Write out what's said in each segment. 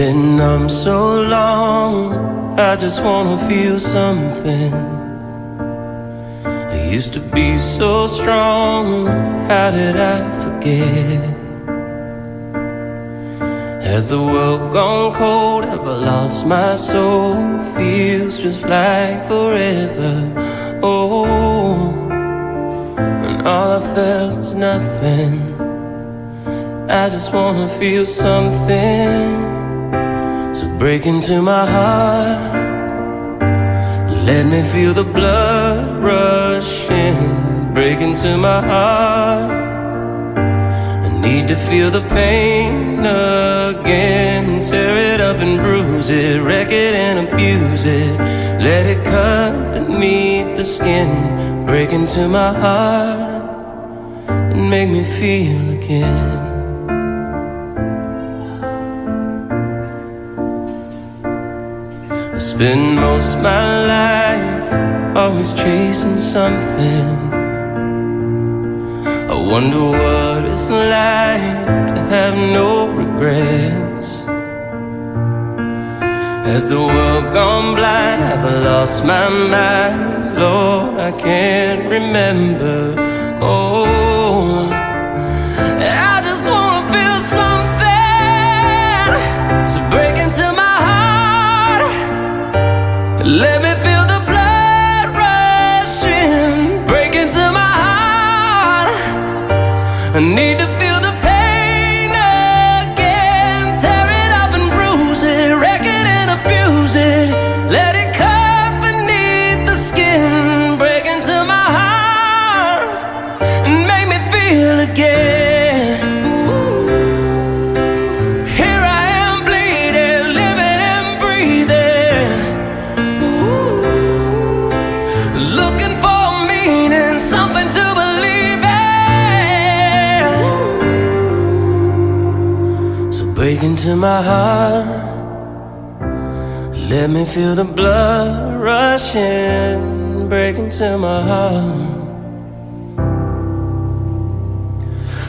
been numb so long, I just wanna feel something. I used to be so strong, how did I forget? Has the world gone cold, have I lost my soul? Feels just like forever, oh. And all I felt is nothing. I just wanna feel something. So break into my heart, let me feel the blood rushing. Break into my heart, I need to feel the pain again. Tear it up and bruise it, wreck it and abuse it. Let it cut beneath the skin. Break into my heart and make me feel again. I spend most of my life always chasing something. I wonder what it's like to have no regrets. Has the world gone blind? Have I lost my mind? Lord, I can't remember. Oh, I just wanna feel something. So break into my heart, let me feel the blood rushing. Break into my heart, I need to feel the pain again. Tear it up and bruise it, wreck it and abuse it. Let it cut beneath the skin. Break into my heart and make me feel again. Ooh. Here I am bleeding, living and breathing. Ooh. Looking for meaning, something to believe in. So break into my heart, let me feel the blood rushing. Break into my heart.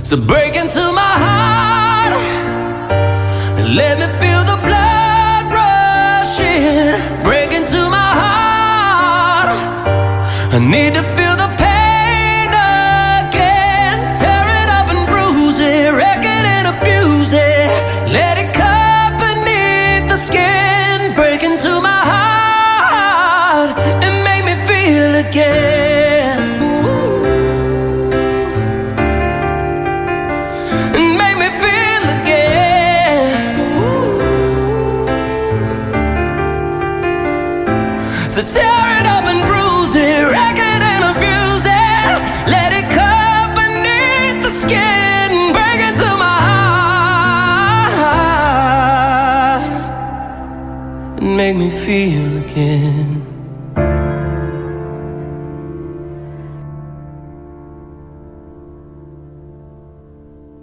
So break into my heart, let me feel the blood rushing. Break into my heart, I need to feel the pain again. Tear it up and bruise it, wreck it and abuse it. Let it cut beneath the skin. Break into my heart and make me feel again. Ooh. And make me feel again. Ooh. So tear it up and bruise it, wreck it and abuse it. Let it cut beneath the skin. Break into my heart and make me feel again.